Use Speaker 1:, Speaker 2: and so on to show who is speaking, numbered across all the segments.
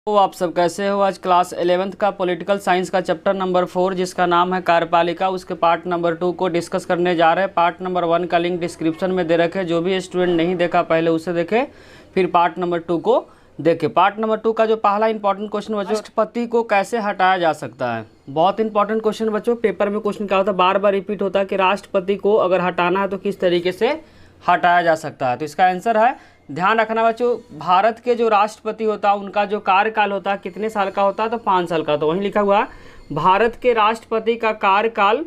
Speaker 1: तो आप सब कैसे हो। आज क्लास 11th का पॉलिटिकल साइंस का चैप्टर नंबर 4 जिसका नाम है कार्यपालिका, उसके पार्ट नंबर 2 को डिस्कस करने जा रहे हैं। पार्ट नंबर 1 का लिंक डिस्क्रिप्शन में दे रखे, जो भी स्टूडेंट नहीं देखा पहले उसे देखे, फिर पार्ट नंबर 2 को देखे। पार्ट नंबर 2 का जो पहला इंपॉर्टेंट क्वेश्चन बच्चों, राष्ट्रपति को कैसे हटाया जा सकता है। बहुत इंपॉर्टेंट क्वेश्चन बच्चों, पेपर में क्वेश्चन क्या होता है, बार बार रिपीट होता है कि राष्ट्रपति को अगर हटाना है तो किस तरीके से हटाया जा सकता है। तो इसका आंसर है, ध्यान रखना बच्चों, भारत के जो राष्ट्रपति होता है उनका जो कार्यकाल होता है कितने साल का होता है, तो 5 साल का। तो वहीं लिखा हुआ भारत के राष्ट्रपति का कार्यकाल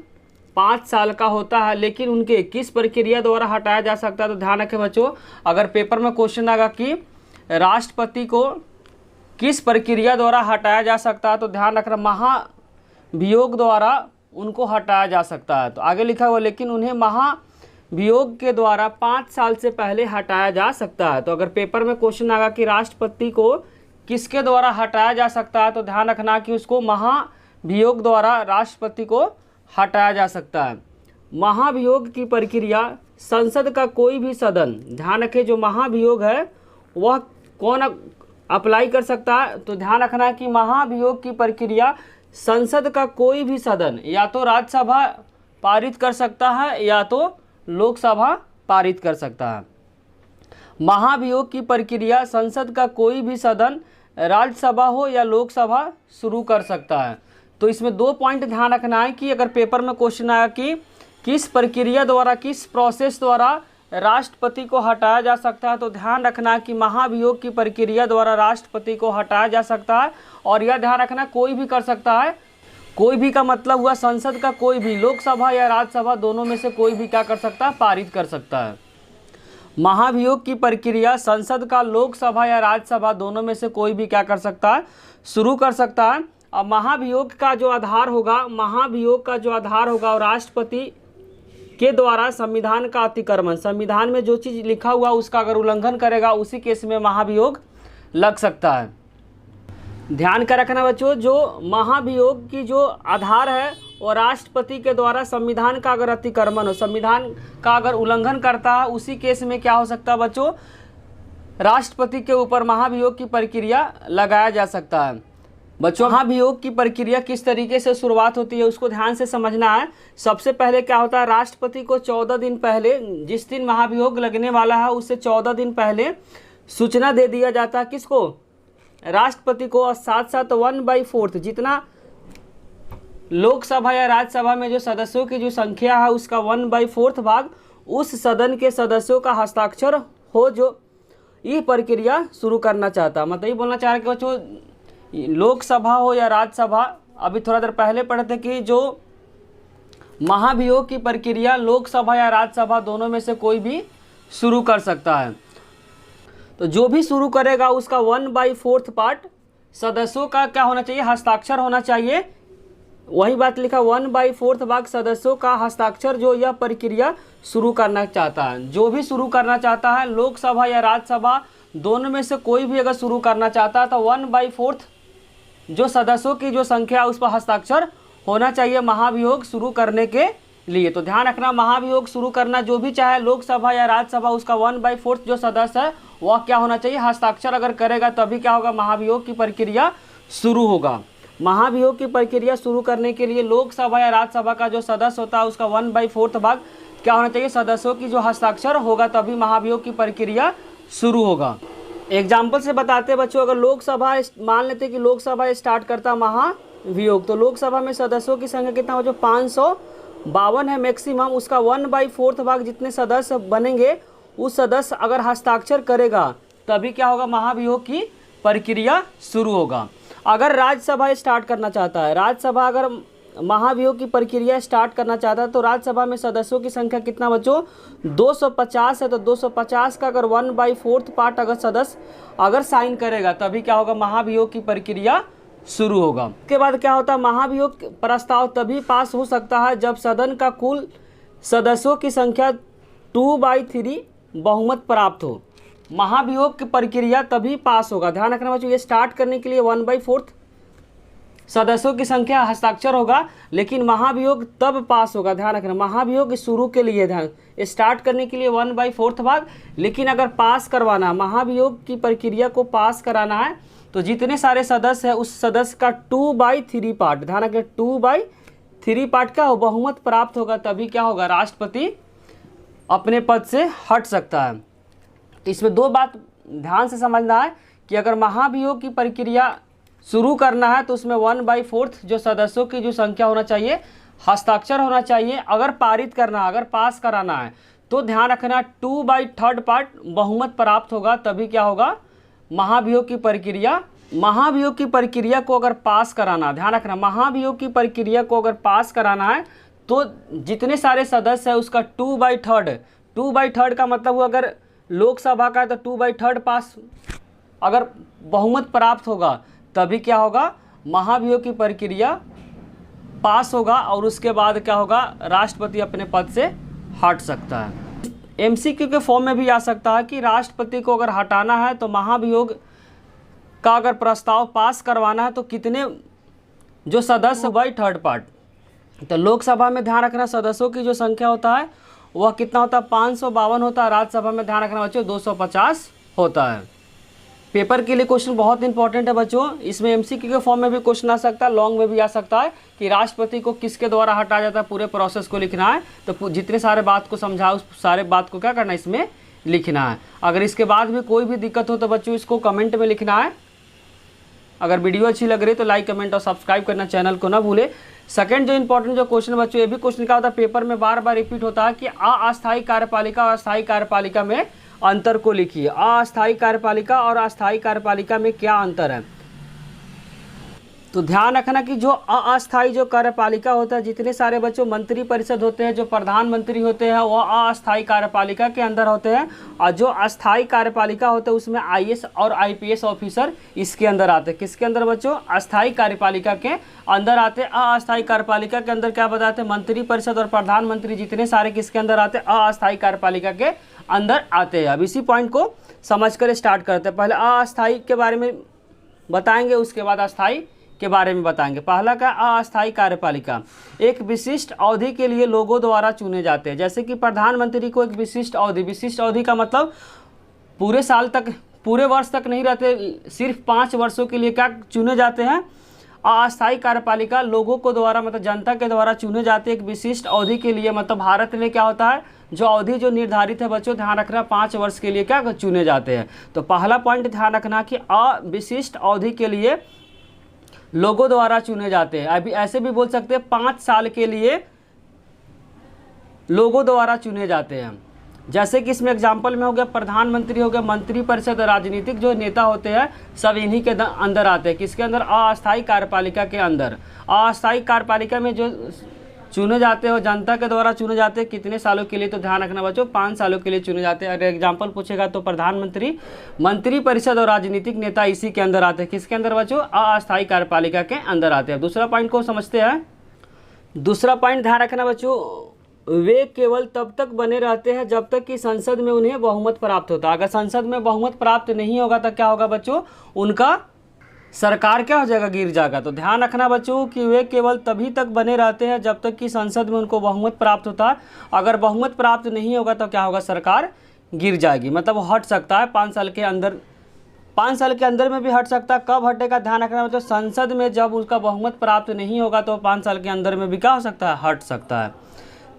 Speaker 1: 5 साल का होता है, लेकिन उनके किस प्रक्रिया द्वारा हटाया जा सकता है। तो ध्यान रखें बच्चों, अगर पेपर में क्वेश्चन आएगा कि राष्ट्रपति को किस प्रक्रिया द्वारा हटाया जा सकता है, तो ध्यान रखना महाभियोग द्वारा उनको हटाया जा सकता है। तो आगे लिखा हुआ लेकिन उन्हें महाभियोग के द्वारा 5 साल से पहले हटाया जा सकता है। तो अगर पेपर में क्वेश्चन आएगा कि राष्ट्रपति को किसके द्वारा हटाया जा सकता है, तो ध्यान रखना कि उसको महाभियोग द्वारा राष्ट्रपति को हटाया जा सकता है। महाभियोग की प्रक्रिया संसद का कोई भी सदन, ध्यान रखें जो महाभियोग है वह कौन अप्लाई कर सकता है, तो ध्यान रखना कि महाभियोग की प्रक्रिया संसद का कोई भी सदन या तो राज्यसभा पारित कर सकता है या तो लोकसभा पारित कर सकता है। महाभियोग की प्रक्रिया संसद का कोई भी सदन राज्यसभा हो या लोकसभा शुरू कर सकता है। तो इसमें 2 पॉइंट ध्यान रखना है कि अगर पेपर में क्वेश्चन आया कि किस प्रक्रिया द्वारा, किस प्रोसेस द्वारा राष्ट्रपति को हटाया जा सकता है, तो ध्यान रखना कि महाभियोग की प्रक्रिया द्वारा राष्ट्रपति को हटाया जा सकता है। और यह ध्यान रखना कोई भी कर सकता है, कोई भी का मतलब हुआ संसद का कोई भी, लोकसभा या राज्यसभा दोनों में से कोई भी क्या कर सकता है, पारित कर सकता है। महाभियोग की प्रक्रिया संसद का, लोकसभा या राज्यसभा दोनों में से कोई भी क्या कर सकता है, शुरू कर सकता है। और महाभियोग का जो आधार होगा, महाभियोग का जो आधार होगा और राष्ट्रपति के द्वारा संविधान का अतिक्रमण, संविधान में जो चीज़ लिखा हुआ उसका अगर उल्लंघन करेगा उसी केस में महाभियोग लग सकता है। ध्यान का रखना बच्चों, जो महाभियोग की जो आधार है वो राष्ट्रपति के द्वारा संविधान का अगर अतिक्रमण हो, संविधान का अगर उल्लंघन करता है, उसी केस में क्या हो सकता है बच्चों, राष्ट्रपति के ऊपर महाभियोग की प्रक्रिया लगाया जा सकता है। बच्चों महाभियोग की प्रक्रिया किस तरीके से शुरुआत होती है उसको ध्यान से समझना है। सबसे पहले क्या होता है, राष्ट्रपति को 14 दिन पहले, जिस दिन महाभियोग लगने वाला है उससे 14 दिन पहले सूचना दे दिया जाता है। किसको, राष्ट्रपति को। और साथ साथ 1/4 जितना लोकसभा या राज्यसभा में जो सदस्यों की जो संख्या है उसका 1/4 भाग उस सदन के सदस्यों का हस्ताक्षर हो जो ये प्रक्रिया शुरू करना चाहता है। मतलब ये बोलना चाह रहे कि बच्चों लोकसभा हो या राज्यसभा, अभी थोड़ा देर पहले पढ़े थे कि जो महाभियोग की प्रक्रिया लोकसभा या राज्यसभा दोनों में से कोई भी शुरू कर सकता है। तो जो भी शुरू करेगा उसका 1/4 पार्ट सदस्यों का क्या होना चाहिए, हस्ताक्षर होना चाहिए। वही बात लिखा 1/4 भाग सदस्यों का हस्ताक्षर जो यह प्रक्रिया शुरू करना चाहता है। जो भी शुरू करना चाहता है, लोकसभा या राज्यसभा दोनों में से कोई भी अगर शुरू करना चाहता है तो 1/4 जो सदस्यों की जो संख्या है उस पर हस्ताक्षर होना चाहिए महाभियोग शुरू करने के लिए। तो ध्यान रखना महाभियोग शुरू करना जो भी चाहे लोकसभा या राज्यसभा, उसका 1/4 जो सदस्य है वह क्या होना चाहिए, हस्ताक्षर अगर करेगा तभी क्या होगा, महाभियोग की प्रक्रिया शुरू होगा। महाभियोग की प्रक्रिया शुरू करने के लिए लोकसभा या राज्यसभा का जो सदस्य होता है उसका 1/4 भाग क्या होना चाहिए, सदस्यों की जो हस्ताक्षर होगा, तभी महाभियोग की प्रक्रिया शुरू होगा। एग्जाम्पल से बताते हैं बच्चों, अगर लोकसभा मान लेते हैं कि लोकसभा स्टार्ट करता महाभियोग, तो लोकसभा में सदस्यों की संख्या कितना हो, जो 552 है मैक्सिमम, उसका 1/4 भाग जितने सदस्य बनेंगे उस सदस्य अगर हस्ताक्षर करेगा तभी क्या होगा, महाभियोग की प्रक्रिया शुरू होगा। अगर राज्यसभा स्टार्ट करना चाहता है, राज्यसभा अगर महाभियोग की प्रक्रिया स्टार्ट करना चाहता है तो राज्यसभा में सदस्यों की संख्या कितना बच्चों, 250 है। तो 250 का अगर 1/4 पार्ट अगर सदस्य अगर साइन करेगा तभी क्या होगा, महाभियोग की प्रक्रिया शुरू होगा। उसके बाद क्या होता है, महाभियोग प्रस्ताव तभी पास हो सकता है जब सदन का कुल सदस्यों की संख्या 2/3 बहुमत प्राप्त हो। महाभियोग की प्रक्रिया तभी पास होगा। ध्यान रखना बच्चों, ये स्टार्ट करने के लिए 1/4 सदस्यों की संख्या हस्ताक्षर होगा, लेकिन महाभियोग तब पास होगा। ध्यान रखना महाभियोग शुरू के लिए, ध्यान स्टार्ट करने के लिए 1/4 भाग, लेकिन अगर पास करवाना, महाभियोग की प्रक्रिया को पास कराना है तो जितने सारे सदस्य हैं उस सदस्य का 2/3 पार्ट, ध्यान रखें 2/3 पार्ट क्या हो, बहुमत प्राप्त होगा, तभी क्या होगा, राष्ट्रपति अपने पद से हट सकता है। तो इसमें दो बात ध्यान से समझना है कि अगर महाभियोग की प्रक्रिया शुरू करना है तो उसमें 1/4 जो सदस्यों की जो संख्या होना चाहिए, हस्ताक्षर होना चाहिए। अगर पारित करना है, अगर पास कराना है तो ध्यान रखना 2/3 पार्ट बहुमत प्राप्त होगा, तभी क्या होगा, महाभियोग की प्रक्रिया। महाभियोग की प्रक्रिया को अगर पास कराना, ध्यान रखना महाभियोग की प्रक्रिया को अगर पास कराना है तो जितने सारे सदस्य हैं उसका 2/3 का मतलब हुआ अगर लोकसभा का है तो 2/3 पास, अगर बहुमत प्राप्त होगा तभी क्या होगा, महाभियोग की प्रक्रिया पास होगा और उसके बाद क्या होगा, राष्ट्रपति अपने पद से हट सकता है। एमसीक्यू के फॉर्म में भी आ सकता है कि राष्ट्रपति को अगर हटाना है तो महाभियोग का अगर प्रस्ताव पास करवाना है तो कितने जो सदस्य 2/3 पार्ट। तो लोकसभा में ध्यान रखना सदस्यों की जो संख्या होता है वह कितना होता है, 552 होता है। राज्यसभा में ध्यान रखना बच्चों 250 होता है। पेपर के लिए क्वेश्चन बहुत इंपॉर्टेंट है बच्चों, इसमें एमसीक्यू के फॉर्म में भी क्वेश्चन आ सकता है, लॉन्ग में भी आ सकता है कि राष्ट्रपति को किसके द्वारा हटाया जाता है, पूरे प्रोसेस को लिखना है। तो जितने सारे बात को समझा उस सारे बात को क्या करना है, इसमें लिखना है। अगर इसके बाद भी कोई भी दिक्कत हो तो बच्चों इसको कमेंट में लिखना है। अगर वीडियो अच्छी लग रही है तो लाइक कमेंट और सब्सक्राइब करना चैनल को ना भूले। सेकंड जो इंपॉर्टेंट जो क्वेश्चन बच्चों, ये भी क्वेश्चन क्या होता है, पेपर में बार बार रिपीट होता है कि अस्थायी कार्यपालिका और अस्थायी कार्यपालिका में अंतर को लिखिए। अस्थायी कार्यपालिका और अस्थायी कार्यपालिका में क्या अंतर है। तो ध्यान रखना कि जो अस्थायी जो कार्यपालिका होता है, जितने सारे बच्चों मंत्री परिषद होते हैं, जो प्रधानमंत्री होते हैं वह अस्थायी कार्यपालिका के अंदर होते हैं, और जो अस्थायी कार्यपालिका होते हैं उसमें आईएएस और आईपीएस ऑफिसर इसके अंदर आते हैं। किसके अंदर बच्चों, अस्थायी कार्यपालिका के अंदर आते हैं। अस्थायी कार्यपालिका के अंदर क्या बताते हैं, मंत्री परिषद और प्रधानमंत्री जितने सारे किसके अंदर आते हैं, अस्थायी कार्यपालिका के अंदर आते हैं। अब इसी पॉइंट को समझकर स्टार्ट करते हैं। पहले अस्थायी के बारे में बताएंगे, उसके बाद अस्थायी के बारे में बताएंगे। पहला का अस्थायी कार्यपालिका, एक विशिष्ट अवधि के लिए लोगों द्वारा चुने जाते हैं। जैसे कि प्रधानमंत्री को एक विशिष्ट अवधि का मतलब पूरे साल तक, पूरे वर्ष तक नहीं रहते, सिर्फ 5 वर्षों के लिए क्या चुने जाते हैं। अस्थायी कार्यपालिका लोगों को द्वारा मतलब जनता के द्वारा चुने जाते हैं एक विशिष्ट अवधि के लिए। मतलब भारत में क्या होता है, जो अवधि जो निर्धारित है बच्चों ध्यान रखना 5 वर्ष के लिए क्या चुने जाते हैं। तो पहला पॉइंट ध्यान रखना कि अविशिष्ट अवधि के लिए लोगों द्वारा चुने जाते हैं। अभी ऐसे भी बोल सकते हैं 5 साल के लिए लोगों द्वारा चुने जाते हैं। जैसे कि इसमें एग्जाम्पल में हो गया प्रधानमंत्री हो गया, मंत्री परिषद, राजनीतिक जो नेता होते हैं सब इन्हीं के अंदर आते हैं। किसके अंदर, अस्थायी कार्यपालिका के अंदर। अस्थायी कार्यपालिका में जो चुने जाते हो जनता के द्वारा चुने जाते हैं कितने सालों के लिए, तो ध्यान रखना बच्चों 5 सालों के लिए चुने जाते हैं। अगर एग्जाम्पल पूछेगा तो प्रधानमंत्री, मंत्री परिषद और राजनीतिक नेता इसी के अंदर आते हैं। किसके अंदर बच्चों, अस्थायी कार्यपालिका के अंदर आते हैं। दूसरा पॉइंट को समझते हैं। दूसरा पॉइंट ध्यान रखना बच्चों, वे केवल तब तक बने रहते हैं जब तक कि संसद में उन्हें बहुमत प्राप्त होता है। अगर संसद में बहुमत प्राप्त नहीं होगा तो क्या होगा बच्चों, उनका सरकार क्या हो जाएगा, गिर जाएगा। तो ध्यान रखना बच्चों कि वे केवल तभी तक बने रहते हैं जब तक कि संसद में उनको बहुमत प्राप्त होता है। अगर बहुमत प्राप्त नहीं होगा तो क्या होगा, सरकार गिर जाएगी। मतलब वो हट सकता है 5 साल के अंदर, 5 साल के अंदर में भी हट सकता है। कब हटेगा, ध्यान रखना बच्चों, संसद में जब उसका बहुमत प्राप्त नहीं होगा तो 5 साल के अंदर में भी क्या हो सकता है, हट सकता है।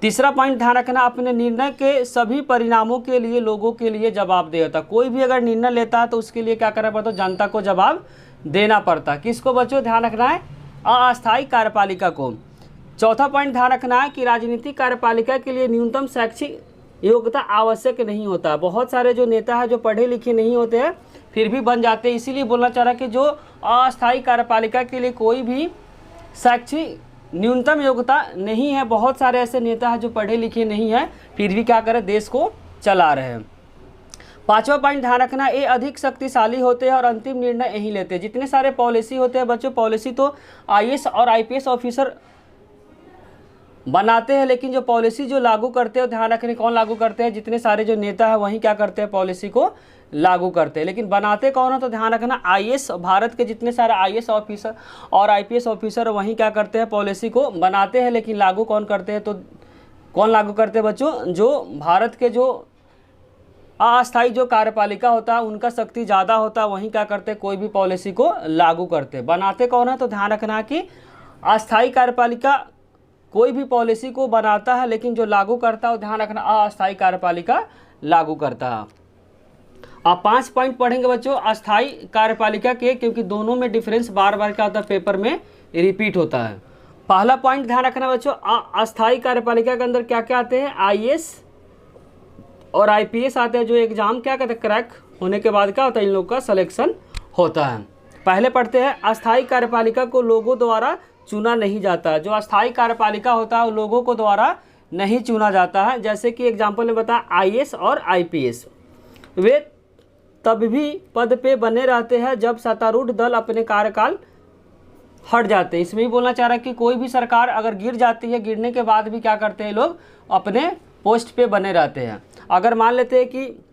Speaker 1: तीसरा पॉइंट ध्यान रखना, अपने निर्णय के सभी परिणामों के लिए लोगों के लिए जवाबदेह होता है। कोई भी अगर निर्णय लेता है तो उसके लिए क्या करना पड़ता है, जनता को जवाब देना पड़ता है। किसको बच्चों, ध्यान रखना है अस्थायी कार्यपालिका को। चौथा पॉइंट ध्यान रखना है कि राजनीतिक कार्यपालिका के लिए न्यूनतम शैक्षिक योग्यता आवश्यक नहीं होता। बहुत सारे जो नेता है जो पढ़े लिखे नहीं होते हैं फिर भी बन जाते हैं। इसीलिए बोलना चाह रहा है कि जो अस्थायी कार्यपालिका के लिए कोई भी शैक्षिक न्यूनतम योग्यता नहीं है। बहुत सारे ऐसे नेता हैं जो पढ़े लिखे नहीं हैं फिर भी क्या करें, देश को चला रहे हैं। पांचवा पॉइंट ध्यान रखना, ये अधिक शक्तिशाली होते हैं और अंतिम निर्णय यही लेते हैं। जितने सारे पॉलिसी होते हैं बच्चों, पॉलिसी तो आईएएस और आईपीएस ऑफिसर बनाते हैं, लेकिन जो पॉलिसी जो लागू करते हैं ध्यान रखने कौन लागू करते हैं, जितने सारे जो नेता हैं वही क्या करते हैं, पॉलिसी को लागू करते हैं। लेकिन बनाते कौन हो, तो ध्यान रखना आईएएस, भारत के जितने सारे आईएएस ऑफिसर और आईपीएस ऑफिसर वही क्या करते हैं, पॉलिसी को बनाते हैं। लेकिन लागू कौन करते हैं, तो कौन लागू करते हैं बच्चों, जो भारत के जो अस्थायी जो कार्यपालिका होता है उनका शक्ति ज़्यादा होता है, वहीं क्या करते हैं, कोई भी पॉलिसी को लागू करते हैं। बनाते कौन है, तो ध्यान रखना कि अस्थायी कार्यपालिका कोई भी पॉलिसी को बनाता है, लेकिन जो लागू करता है ध्यान रखना अस्थायी कार्यपालिका लागू करता है। आप 5 पॉइंट पढ़ेंगे बच्चों अस्थायी कार्यपालिका के, क्योंकि दोनों में डिफरेंस बार बार क्या होता है, पेपर में रिपीट होता है। पहला पॉइंट ध्यान रखना बच्चों, अस्थायी कार्यपालिका के अंदर क्या क्या आते हैं, आईएएस और आईपीएस आते हैं, जो एग्जाम क्या कहते हैं, क्रैक होने के बाद क्या होता है, इन लोगों का सिलेक्शन होता है। पहले पढ़ते हैं, अस्थायी कार्यपालिका को लोगों द्वारा चुना नहीं जाता है। जो अस्थायी कार्यपालिका होता है वो लोगों को द्वारा नहीं चुना जाता है। जैसे कि एग्जाम्पल ने बताया आईएएस और आईपीएस, वे तब भी पद पे बने रहते हैं जब सत्तारूढ़ दल अपने कार्यकाल हट जाते हैं। इसमें ही बोलना चाह रहा है कि कोई भी सरकार अगर गिर जाती है, गिरने के बाद भी क्या करते हैं लोग, अपने पोस्ट पे बने रहते हैं। अगर मान लेते हैं कि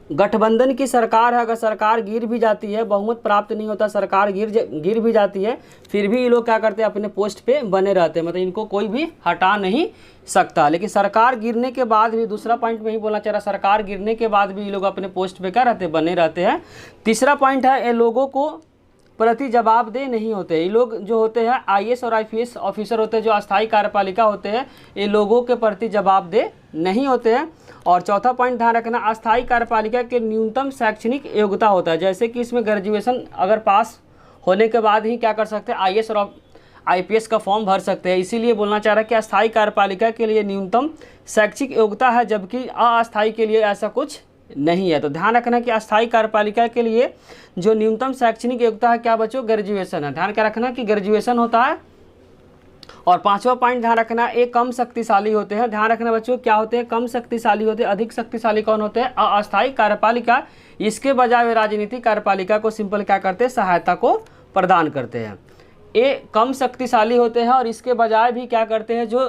Speaker 1: गठबंधन की सरकार है, अगर सरकार गिर भी जाती है, बहुमत प्राप्त नहीं होता, सरकार गिर भी जाती है, फिर भी ये लोग क्या करते हैं, अपने पोस्ट पे बने रहते हैं, मतलब इनको कोई भी हटा नहीं सकता। लेकिन सरकार गिरने के बाद भी, दूसरा पॉइंट में ही बोलना चाह रहा, सरकार गिरने के बाद भी ये लोग अपने पोस्ट पे क्या रहते हैं, बने रहते हैं। तीसरा पॉइंट है, ये लोगों को प्रति जवाबदेह नहीं होते। ये लोग जो होते हैं आईएएस और आईपीएस ऑफिसर होते हैं, जो अस्थायी कार्यपालिका होते हैं, ये लोगों के प्रति जवाबदेह नहीं होते हैं। और चौथा पॉइंट ध्यान रखना, अस्थायी कार्यपालिका के न्यूनतम शैक्षणिक योग्यता होता है। जैसे कि इसमें ग्रेजुएशन अगर पास होने के बाद ही क्या कर सकते हैं, आईएएस और आईपीएस का फॉर्म भर सकते हैं। इसीलिए बोलना चाह रहा है कि अस्थायी कार्यपालिका के लिए न्यूनतम शैक्षिक योग्यता है, जबकि अस्थायी के लिए ऐसा कुछ नहीं है। तो ध्यान रखना कि अस्थायी कार्यपालिका के लिए जो न्यूनतम शैक्षणिक योग्यता है क्या बच्चों, ग्रेजुएशन है। ध्यान क्या रखना कि ग्रेजुएशन होता है। और पांचवा पॉइंट ध्यान रखना, एक कम शक्तिशाली होते हैं। ध्यान रखना बच्चों क्या होते हैं, कम शक्तिशाली होते हैं। अधिक शक्तिशाली कौन होते हैं, अस्थायी कार्यपालिका। इसके बजाय वे राजनीतिक कार्यपालिका को सिंपल क्या करते हैं, सहायता को प्रदान करते हैं। ये कम शक्तिशाली होते हैं और इसके बजाय भी क्या करते हैं, जो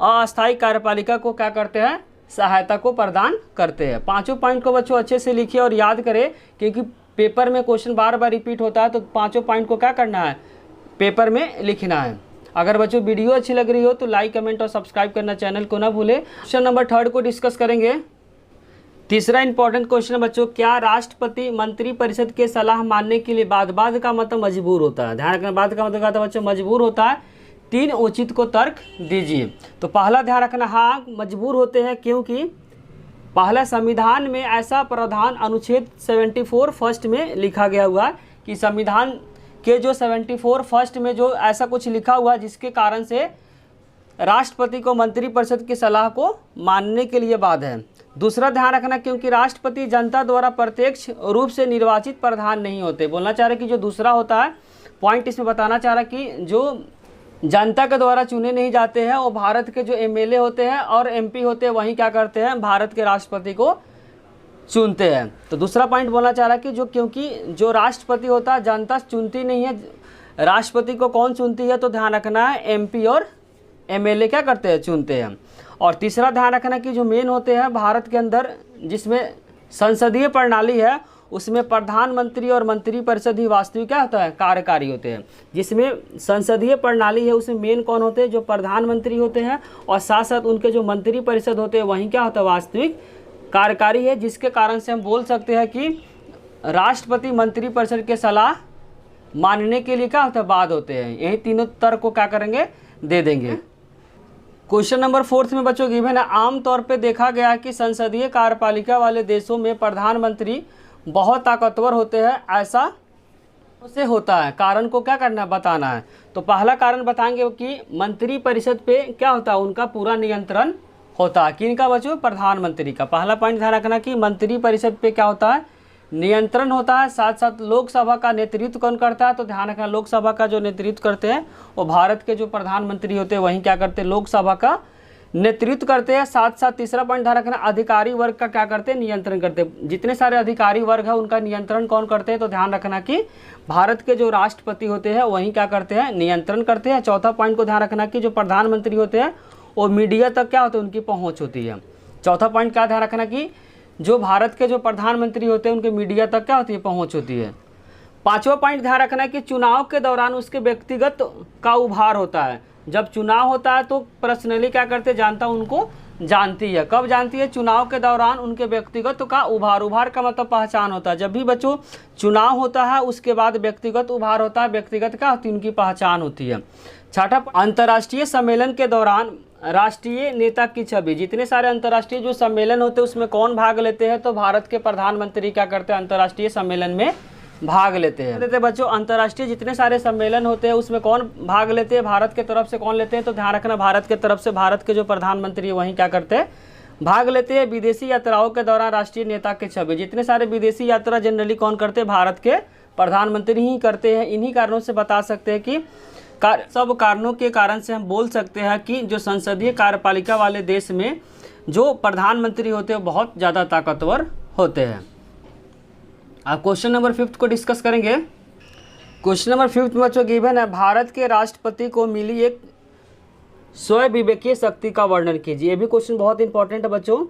Speaker 1: अस्थायी कार्यपालिका को क्या करते हैं, सहायता को प्रदान करते हैं। पांचों पॉइंट को बच्चों अच्छे से लिखिए और याद करें, क्योंकि पेपर में क्वेश्चन बार बार रिपीट होता है, तो पांचों पॉइंट को क्या करना है, पेपर में लिखना है। अगर बच्चों वीडियो अच्छी लग रही हो तो लाइक, कमेंट और सब्सक्राइब करना चैनल को ना भूले। क्वेश्चन नंबर 3 को डिस्कस करेंगे। तीसरा इंपॉर्टेंट क्वेश्चन है बच्चों, क्या राष्ट्रपति मंत्री परिषद के सलाह मानने के लिए बाद का मतलब मजबूर होता है। ध्यान रखना, बाद का मतलब क्या था बच्चों, मजबूर होता है। 3 उचित को तर्क दीजिए। तो पहला ध्यान रखना, हाँ मजबूर होते हैं, क्योंकि पहला संविधान में ऐसा प्रावधान अनुच्छेद 74 फर्स्ट में लिखा गया हुआ है कि संविधान के जो 74 फर्स्ट में जो ऐसा कुछ लिखा हुआ है जिसके कारण से राष्ट्रपति को मंत्रिपरिषद की सलाह को मानने के लिए बाध्य है। दूसरा ध्यान रखना, क्योंकि राष्ट्रपति जनता द्वारा प्रत्यक्ष रूप से निर्वाचित प्रधान नहीं होते। बोलना चाह रहे कि जो दूसरा होता है पॉइंट, इसमें बताना चाह रहा कि जो जनता के द्वारा चुने नहीं जाते हैं, वो भारत के जो एमएलए होते हैं और एमपी होते हैं, वहीं क्या करते हैं, भारत के राष्ट्रपति को चुनते हैं। तो दूसरा पॉइंट बोलना चाह रहा है कि क्योंकि जो राष्ट्रपति होता है जनता चुनती नहीं है, राष्ट्रपति को कौन चुनती है, तो ध्यान रखना है एमपी और एमएलए क्या करते हैं, चुनते हैं। और तीसरा ध्यान रखना कि जो मेन होते हैं भारत के अंदर जिसमें संसदीय प्रणाली है, उसमें प्रधानमंत्री और मंत्रिपरिषद ही वास्तविक क्या होता है, कार्यकारी होते हैं। जिसमें संसदीय प्रणाली है उसमें मेन कौन होते हैं, जो प्रधानमंत्री होते हैं, और साथ साथ उनके जो मंत्रिपरिषद होते हैं वहीं क्या होता है, वास्तविक कार्यकारी है। जिसके कारण से हम बोल सकते हैं कि राष्ट्रपति मंत्रिपरिषद के सलाह मानने के लिए क्या होता है, बाध्य होते हैं। यही तीनों तर्क को क्या करेंगे, दे देंगे। क्वेश्चन नंबर 4 में बच्चों गिवन है, आमतौर पे देखा गया कि संसदीय कार्यपालिका वाले देशों में प्रधानमंत्री बहुत ताकतवर होते हैं, ऐसा से होता है। कारण को क्या करना है, बताना है। तो पहला कारण बताएंगे कि मंत्रिपरिषद पे क्या होता है, उनका पूरा नियंत्रण होता है। किनका बच्चों, प्रधानमंत्री का। पहला पॉइंट ध्यान रखना कि मंत्रिपरिषद पे क्या होता है, नियंत्रण होता है। साथ साथ लोकसभा का नेतृत्व कौन करता है, तो ध्यान रखना लोकसभा का जो नेतृत्व करते हैं वो भारत के जो प्रधानमंत्री होते हैं वहीं क्या करते हैं, लोकसभा का नेतृत्व करते हैं। साथ साथ तीसरा पॉइंट ध्यान रखना, अधिकारी वर्ग का क्या करते हैं, नियंत्रण करते हैं। जितने सारे अधिकारी वर्ग है उनका नियंत्रण कौन करते हैं, तो ध्यान रखना कि भारत के जो राष्ट्रपति होते हैं वहीं क्या करते हैं, नियंत्रण करते हैं। चौथा पॉइंट को ध्यान रखना कि जो प्रधानमंत्री होते हैं वो मीडिया तक क्या होता है, उनकी पहुँच होती है। चौथा पॉइंट क्या ध्यान रखना कि जो भारत के जो प्रधानमंत्री होते हैं उनके मीडिया तक क्या होती है, पहुँच होती है। पाँचवा पॉइंट ध्यान रखना कि चुनाव के दौरान उसके व्यक्तिगत का उभार होता है। जब चुनाव होता है तो पर्सनली क्या करते हैं, जनता उनको जानती है। कब जानती है? चुनाव के दौरान उनके व्यक्तिगत का उभार का मतलब पहचान होता है। जब भी बच्चों चुनाव होता है उसके बाद व्यक्तिगत उभार होता है, व्यक्तिगत क्या होती है? उनकी पहचान होती है। छठा, अंतर्राष्ट्रीय सम्मेलन के दौरान राष्ट्रीय नेता की छवि। जितने सारे अंतर्राष्ट्रीय जो सम्मेलन होते हैं उसमें कौन भाग लेते हैं? तो भारत के प्रधानमंत्री क्या करते हैं? अंतर्राष्ट्रीय सम्मेलन में भाग लेते हैं। बच्चों अंतर्राष्ट्रीय जितने सारे सम्मेलन होते हैं उसमें कौन भाग लेते हैं? भारत के तरफ से कौन लेते हैं? तो ध्यान रखना, भारत के तरफ से भारत के जो प्रधानमंत्री है वहीं क्या करते हैं? भाग लेते हैं। विदेशी यात्राओं के दौरान राष्ट्रीय नेता के छवि। जितने सारे विदेशी यात्रा जनरली कौन करते हैं? भारत के प्रधानमंत्री ही करते हैं। इन्हीं कारणों से बता सकते हैं कि सब कारणों के कारण से हम बोल सकते हैं कि जो संसदीय कार्यपालिका वाले देश में जो प्रधानमंत्री होते हैं बहुत ज़्यादा ताकतवर होते हैं। अब क्वेश्चन नंबर 5 को डिस्कस करेंगे। क्वेश्चन नंबर 5 में बच्चों गिवन है, भारत के राष्ट्रपति को मिली एक स्वविवेकीय शक्ति का वर्णन कीजिए। ये भी क्वेश्चन बहुत इंपॉर्टेंट है बच्चों।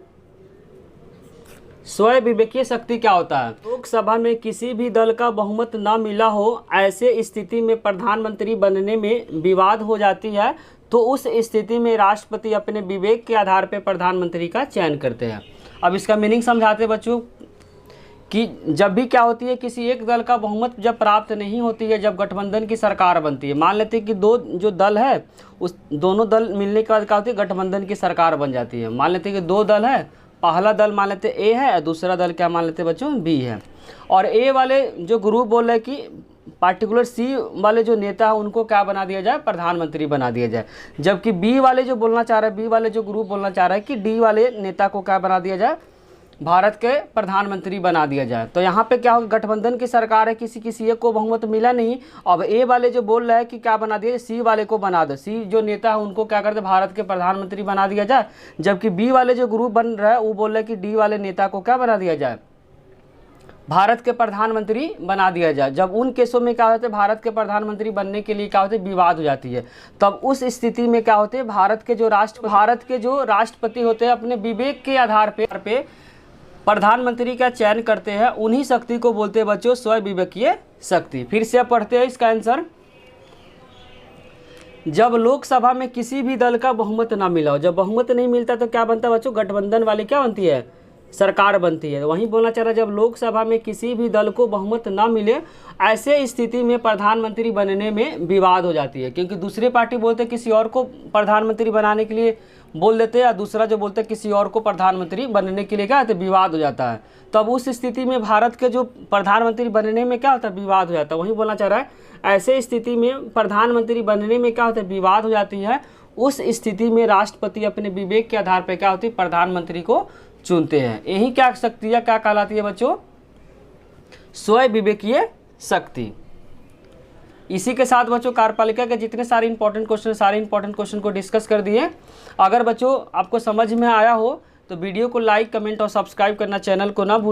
Speaker 1: स्वविवेकीय शक्ति क्या होता है? लोकसभा में किसी भी दल का बहुमत न मिला हो, ऐसे स्थिति में प्रधानमंत्री बनने में विवाद हो जाती है, तो उस स्थिति में राष्ट्रपति अपने विवेक के आधार पर प्रधानमंत्री का चयन करते हैं। अब इसका मीनिंग समझाते बच्चों कि जब भी क्या होती है, किसी एक दल का बहुमत जब प्राप्त नहीं होती है, जब गठबंधन की सरकार बनती है, मान लेते हैं कि दो जो दल है उस दोनों दल मिलने के बाद क्या होती है? गठबंधन की सरकार बन जाती है। मान लेते हैं कि दो दल है, पहला दल मान लेते ए है, दूसरा दल क्या मान लेते बच्चों? बी है। और ए वाले जो ग्रुप बोल रहे हैं कि पार्टिकुलर सी वाले जो नेता है उनको क्या बना दिया जाए? प्रधानमंत्री बना दिया जाए। जबकि बी वाले जो बोलना चाह रहे हैं, बी वाले जो ग्रुप बोलना चाह रहा है कि डी वाले नेता को क्या बना दिया जाए? भारत के प्रधानमंत्री बना दिया जाए। तो यहाँ पे क्या होगा? गठबंधन की सरकार है, किसी एक को बहुमत मिला नहीं। अब ए वाले जो बोल रहा है कि क्या बना दिया? सी वाले को बना दो, सी जो नेता है उनको क्या करते? भारत के प्रधानमंत्री बना दिया जाए। जबकि बी वाले जो ग्रुप बन रहा है वो बोल रहा है कि डी वाले नेता को क्या बना दिया जाए? भारत के प्रधानमंत्री बना दिया जाए। जब उन केसों में क्या होते हैं? भारत के प्रधानमंत्री बनने के लिए क्या होते हैं? विवाद हो जाती है। तब उस स्थिति में क्या होते हैं? भारत के जो राष्ट्रपति होते हैं अपने विवेक के आधार पे प्रधानमंत्री का चयन करते हैं। उन्हीं शक्ति को बोलते हैं बच्चों स्वविवेकीय शक्ति। फिर से पढ़ते हैं इसका आंसर। जब लोकसभा में किसी भी दल का बहुमत ना मिला हो, जब बहुमत नहीं मिलता तो क्या बनता है बच्चों? गठबंधन वाली क्या बनती है? सरकार बनती है। वहीं बोलना चाह रहा है, जब लोकसभा में किसी भी दल को बहुमत ना मिले, ऐसे स्थिति में प्रधानमंत्री बनने में विवाद हो जाती है। क्योंकि दूसरी पार्टी बोलते किसी और को प्रधानमंत्री बनाने के लिए बोल देते हैं, या दूसरा जो बोलते हैं किसी और को प्रधानमंत्री बनने के लिए क्या होता है? विवाद हो जाता है। तब उस स्थिति में भारत के जो प्रधानमंत्री बनने में क्या होता है? विवाद हो जाता है। वहीं बोलना चाह रहा है, ऐसे स्थिति में प्रधानमंत्री बनने में क्या होता है? विवाद हो जाती है। उस स्थिति में राष्ट्रपति अपने विवेक के आधार पर क्या होती है? प्रधानमंत्री को चुनते हैं। यही क्या शक्तियाँ क्या कहलाती है बच्चों? स्वविवेकीय शक्ति। इसी के साथ बच्चों कार्यपालिका के जितने सारे इंपॉर्टेंट क्वेश्चन को डिस्कस कर दिए। अगर बच्चों आपको समझ में आया हो तो वीडियो को लाइक, कमेंट और सब्सक्राइब करना चैनल को ना भूलें।